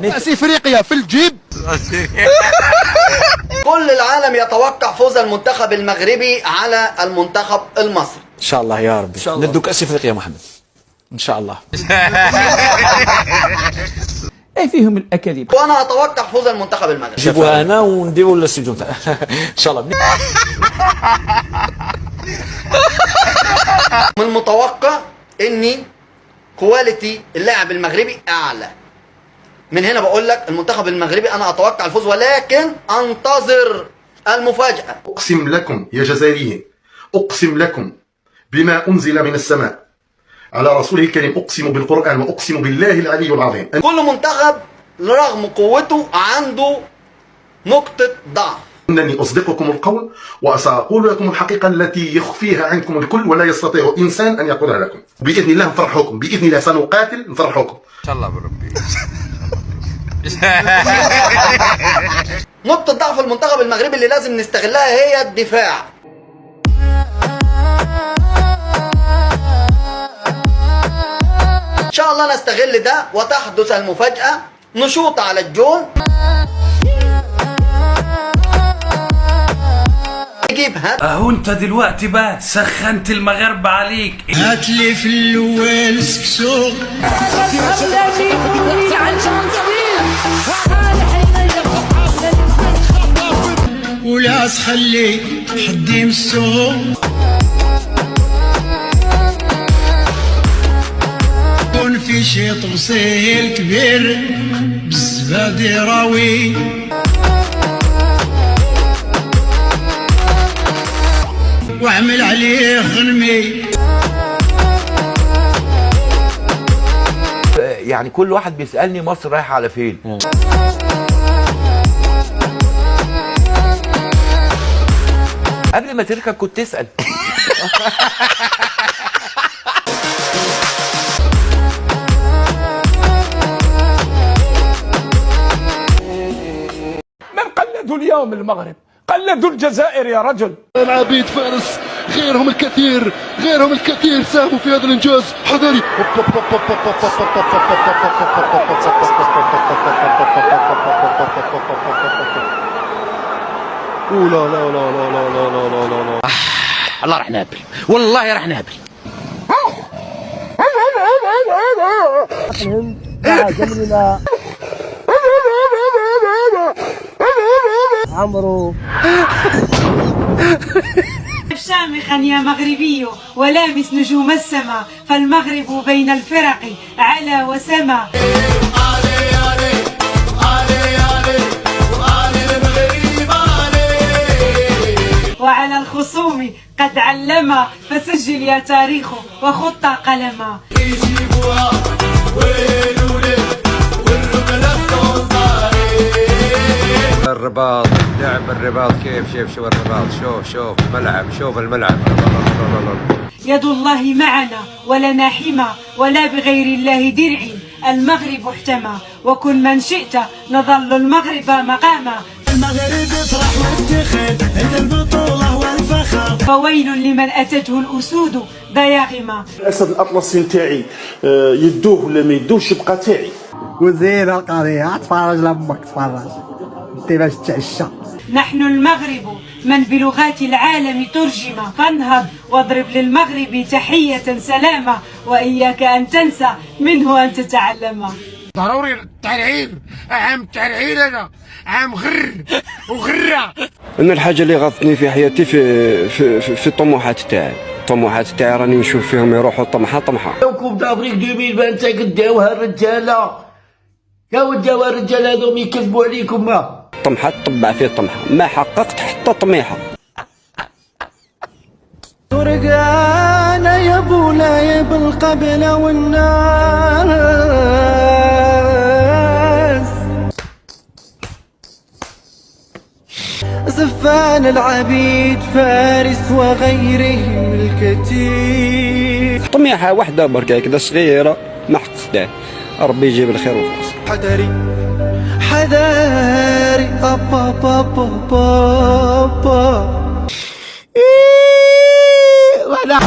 كأس افريقيا في الجيب. كل العالم يتوقع فوز المنتخب المغربي على المنتخب المصري. ان شاء الله يا رب ندو كأس افريقيا يا محمد ان شاء الله. ايه فيهم الاكاذيب. وانا اتوقع فوز المنتخب المغربي. جيبوها انا ونديروا الاستوديو تاعها ان شاء الله. من المتوقع اني كواليتي اللاعب المغربي اعلى. من هنا بقول لك المنتخب المغربي انا اتوقع الفوز، ولكن انتظر المفاجأة. اقسم لكم يا جزائريين، اقسم لكم بما انزل من السماء على رسوله الكريم، اقسم بالقرآن واقسم بالله العلي العظيم، كل منتخب رغم قوته عنده نقطة ضعف. انني اصدقكم القول وساقول لكم الحقيقة التي يخفيها عنكم الكل ولا يستطيع انسان ان يقولها لكم. باذن الله نفرحكم، باذن الله سنقاتل نفرحكم ان شاء الله بربي. نقطة ضعف المنتخب المغربي اللي لازم نستغلها هي الدفاع. ان شاء الله نستغل ده وتحدث المفاجأة، نشوط على الجون نجيب هات. اهو انت دلوقتي بقى سخنت المغاربة عليك. هاتلي في الاول سكسو ولا تخلي حد يمسو، كون في شي تفصيل كبير بالزبادي راوي. واعمل عليه غنمي. يعني كل واحد بيسألني مصر رايحة على فين؟ قبل ما تركب كنت تسأل. من قلدوا اليوم المغرب؟ قلدوا الجزائر يا رجل. العبيد فارس غيرهم الكثير، غيرهم الكثير ساهموا في هذا الانجاز. حذري. لا لا لا لا لا لا لا لا لا. الله راح نابل، والله راح نابل. عمرو شامخا يا مغربي ولامس نجوم السماء، فالمغرب بين الفرق على وسما. وعلى الخصوم قد علما، فسجل يا تاريخ وخط قلما. الرباط لعب الرباط كيف؟ شوف الرباط، شوف الملعب، شوف الملعب. يد الله معنا ولنا حمى، ولا بغير الله درع. المغرب احتمى، وكن من شئت نظل المغرب مقاما. المغرب يفرح وافتخر، انت البطولة والفخر. فويل لمن اتته الاسود ضياغما. الاسد الاطلسي نتاعي يدوه ولا ما يدوهش يبقى تاعي. وزينة القضية، اتفرج لامك تفرج انت باش تعشى. نحن المغرب من بلغات العالم ترجم، فانهض واضرب للمغرب تحية سلامة، وإياك أن تنسى منه أن تتعلم. ضروري الترعير، عام ترعير انا عام غر وغرة. انا الحاجه اللي غضتني في حياتي في الطموحات تاعي. الطموحات تاعي راني نشوف فيهم يروحوا طمحه. كوب دافريك 2025 كداوها الرجالة، يا وداوها الرجالة هذوم يكذبوا عليكم. ما طمحه تطبع فيه طمحه، ما حققت حتى طميحه. ورقانا يا بولاي بالقبل والناس، زفان العبيد فارس وغيرهم الكثير. طميحه واحده برك كذا صغيره ما حققتها، ربي يجيب الخير وخلاص. حذري حذاري أبا بابا بابا. ولا